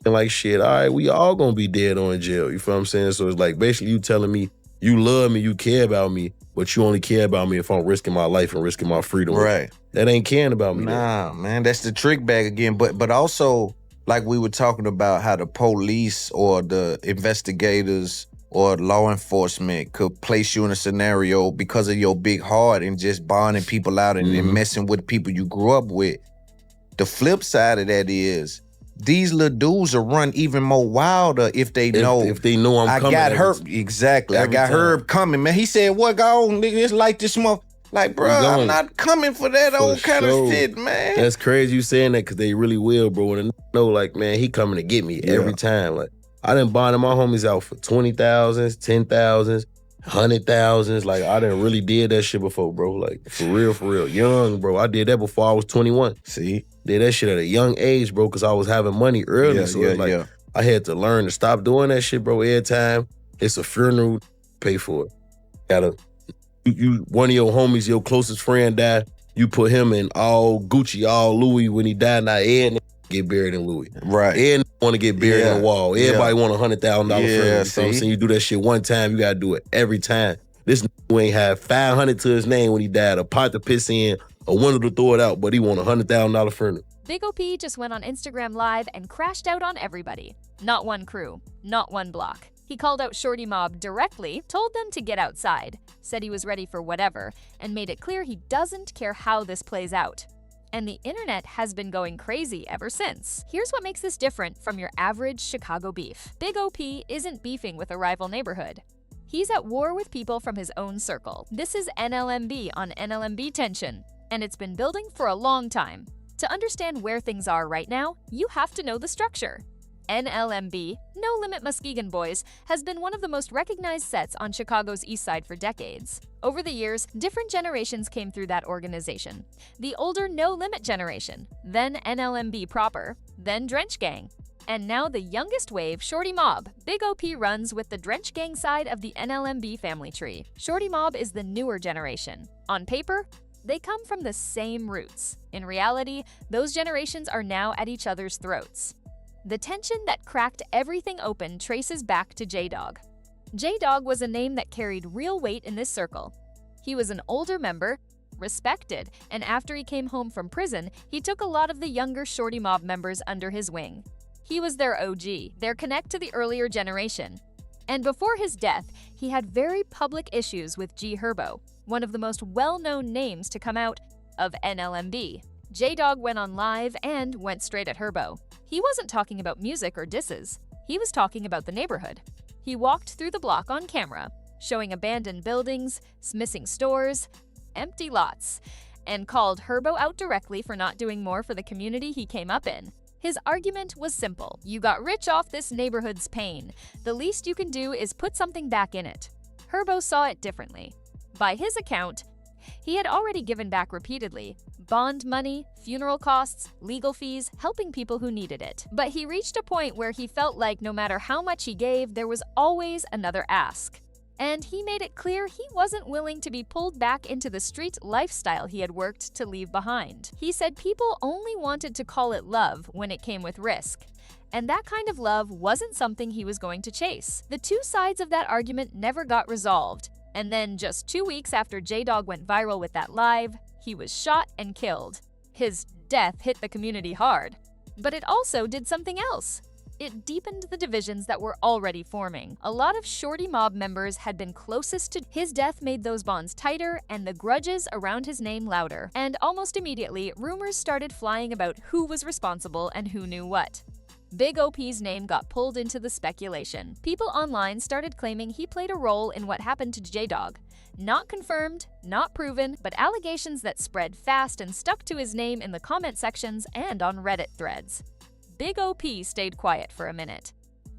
And like, shit, all right, we all gonna be dead or in jail. You feel what I'm saying? So it's like basically you telling me you love me, you care about me, but you only care about me if I'm risking my life and risking my freedom. Right. That ain't caring about me. Nah, man, that's the trick bag again. But also, like we were talking about how the police or the investigators or law enforcement could place you in a scenario because of your big heart and just bonding people out and messing with people you grew up with. The flip side of that is these little dudes will run even more wilder if they know I'm coming. I got Herb. Exactly. I got Herb coming, man. He said, what, go on, nigga, it's like this month. Like, bro, I'm not coming for that old kind of shit, man. That's crazy you saying that because they really will, bro. And I know, like, man, he coming to get me every time. Like, I done bonded my homies out for 20,000s, 10,000s, 100,000s. Like, I done really did that shit before, bro. Like, for real. Young, bro. I did that before I was 21. See? Did that shit at a young age, bro, because I was having money early. I had to learn to stop doing that shit, bro. Every time it's a funeral, pay for it. One of your homies, your closest friend died, you put him in all Gucci, all Louis when he died. Now everybody get buried in Louis. Right. Everybody want to get buried in the wall. Everybody want $100,000 funeral. You know what I'm saying? You do that shit one time, you gotta do it every time. This nigga ain't had 500 to his name when he died, a pot to piss in, a window to throw it out, but he want $100,000 funeral. Big OP just went on Instagram Live and crashed out on everybody. Not one crew, not one block. He called out Shorty Mobb directly, told them to get outside, said he was ready for whatever, and made it clear he doesn't care how this plays out. And the internet has been going crazy ever since. Here's what makes this different from your average Chicago beef. Big OP isn't beefing with a rival neighborhood. He's at war with people from his own circle. This is NLMB on NLMB tension, and it's been building for a long time. To understand where things are right now, you have to know the structure. NLMB, No Limit Muskegon Boys, has been one of the most recognized sets on Chicago's East Side for decades. Over the years, different generations came through that organization. The older No Limit generation, then NLMB proper, then Drench Gang, and now the youngest wave, Shorty Mobb. Big OP runs with the Drench Gang side of the NLMB family tree. Shorty Mobb is the newer generation. On paper, they come from the same roots. In reality, those generations are now at each other's throats. The tension that cracked everything open traces back to J-Dog. J-Dog was a name that carried real weight in this circle. He was an older member, respected, and after he came home from prison, he took a lot of the younger Shorty Mobb members under his wing. He was their OG, their connect to the earlier generation. And before his death, he had very public issues with G Herbo, one of the most well-known names to come out of NLMB. J-Dog went on live and went straight at Herbo. He wasn't talking about music or disses. He was talking about the neighborhood. He walked through the block on camera, showing abandoned buildings, missing stores, empty lots, and called Herbo out directly for not doing more for the community he came up in. His argument was simple. You got rich off this neighborhood's pain. The least you can do is put something back in it. Herbo saw it differently. By his account, he had already given back repeatedly. Bond money, funeral costs, legal fees, helping people who needed it. But he reached a point where he felt like no matter how much he gave, there was always another ask. And he made it clear he wasn't willing to be pulled back into the street lifestyle he had worked to leave behind. He said people only wanted to call it love when it came with risk. And that kind of love wasn't something he was going to chase. The two sides of that argument never got resolved. And then just 2 weeks after J-Dog went viral with that live, he was shot and killed. His death hit the community hard. But it also did something else. It deepened the divisions that were already forming. A lot of Shorty Mobb members had been closest to his death made those bonds tighter and the grudges around his name louder. And almost immediately, rumors started flying about who was responsible and who knew what. Big OP's name got pulled into the speculation. People online started claiming he played a role in what happened to J-Dog. Not confirmed, not proven, but allegations that spread fast and stuck to his name in the comment sections and on Reddit threads. Big OP stayed quiet for a minute.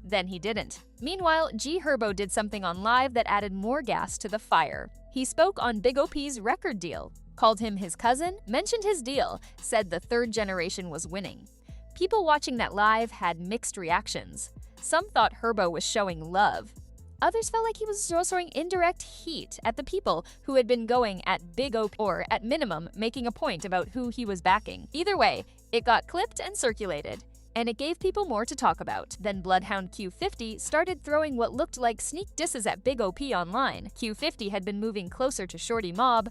Then he didn't. Meanwhile, G Herbo did something on live that added more gas to the fire. He spoke on Big OP's record deal, called him his cousin, mentioned his deal, said the third generation was winning. People watching that live had mixed reactions. Some thought Herbo was showing love. Others felt like he was throwing indirect heat at the people who had been going at Big OP, or at minimum, making a point about who he was backing. Either way, it got clipped and circulated. and it gave people more to talk about. Then Bloodhound Q50 started throwing what looked like sneak disses at Big OP online. Q50 had been moving closer to Shorty Mobb,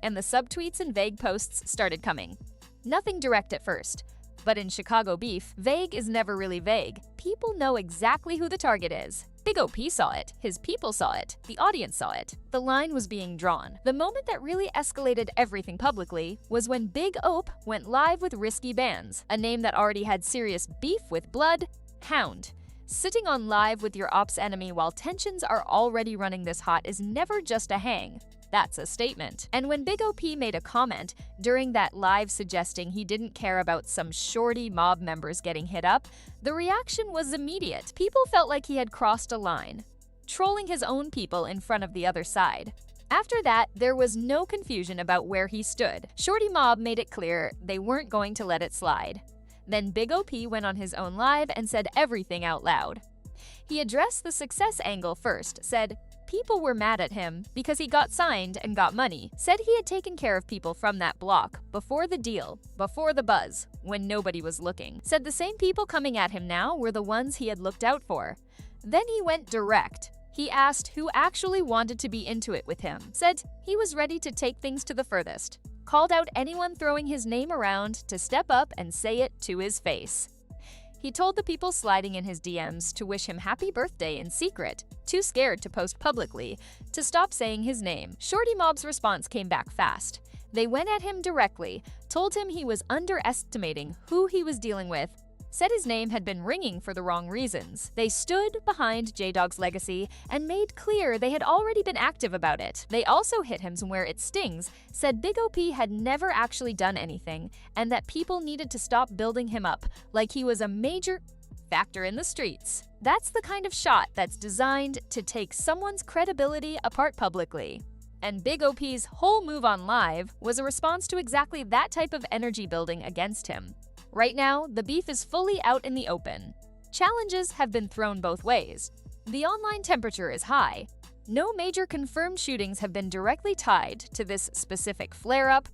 and the subtweets and vague posts started coming. Nothing direct at first, but in Chicago beef, vague is never really vague. People know exactly who the target is. Big OP saw it, his people saw it, the audience saw it. The line was being drawn. The moment that really escalated everything publicly was when Big Opp went live with Risky Bands, a name that already had serious beef with Bloodhound. Sitting on live with your ops enemy while tensions are already running this hot is never just a hang. That's a statement. And when Big OP made a comment during that live suggesting he didn't care about some Shorty Mobb members getting hit up, the reaction was immediate. People felt like he had crossed a line, trolling his own people in front of the other side. After that, there was no confusion about where he stood. Shorty Mobb made it clear they weren't going to let it slide. Then Big OP went on his own live and said everything out loud. He addressed the success angle first, said people were mad at him because he got signed and got money, said he had taken care of people from that block, before the deal, before the buzz, when nobody was looking, said the same people coming at him now were the ones he had looked out for. Then he went direct. He asked who actually wanted to be into it with him, said he was ready to take things to the furthest, called out anyone throwing his name around to step up and say it to his face. He told the people sliding in his DMs to wish him happy birthday in secret, too scared to post publicly, to stop saying his name. Shorty Mobb's response came back fast. They went at him directly, told him he was underestimating who he was dealing with, said his name had been ringing for the wrong reasons. They stood behind J-Dog's legacy and made clear they had already been active about it. They also hit him where it stings, said Big OP had never actually done anything, and that people needed to stop building him up like he was a major factor in the streets. That's the kind of shot that's designed to take someone's credibility apart publicly. And Big OP's whole move on live was a response to exactly that type of energy building against him. Right now, the beef is fully out in the open. Challenges have been thrown both ways. The online temperature is high. No major confirmed shootings have been directly tied to this specific flare-up,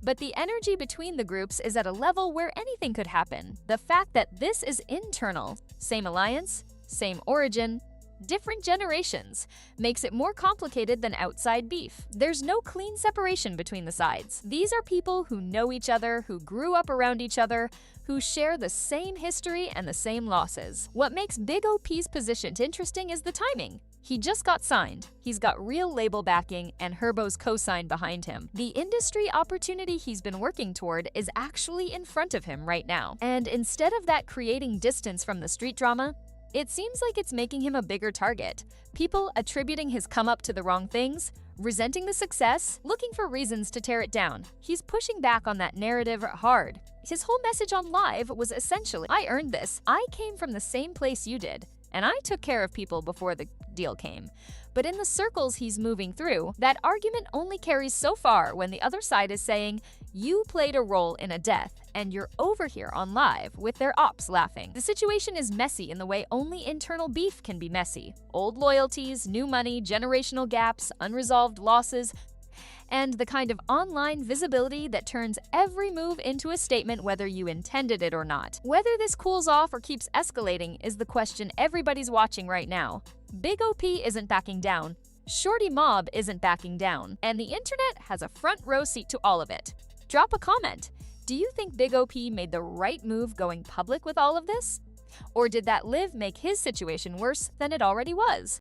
but the energy between the groups is at a level where anything could happen. The fact that this is internal, same alliance, same origin, different generations, makes it more complicated than outside beef. There's no clean separation between the sides. These are people who know each other, who grew up around each other, who share the same history and the same losses. What makes Big OP's position interesting is the timing. He just got signed, he's got real label backing, and Herbo's co-sign behind him. The industry opportunity he's been working toward is actually in front of him right now. And instead of that creating distance from the street drama, it seems like it's making him a bigger target. People attributing his come up to the wrong things, resenting the success, looking for reasons to tear it down. He's pushing back on that narrative hard. His whole message on live was essentially, I earned this. I came from the same place you did, and I took care of people before the deal came. But in the circles he's moving through, that argument only carries so far when the other side is saying, you played a role in a death, and you're over here on live with their ops laughing. The situation is messy in the way only internal beef can be messy. Old loyalties, new money, generational gaps, unresolved losses, and the kind of online visibility that turns every move into a statement whether you intended it or not. Whether this cools off or keeps escalating is the question everybody's watching right now. Big OP isn't backing down, Shorty Mobb isn't backing down, and the internet has a front row seat to all of it. Drop a comment. Do you think Big OP made the right move going public with all of this? Or did that live make his situation worse than it already was?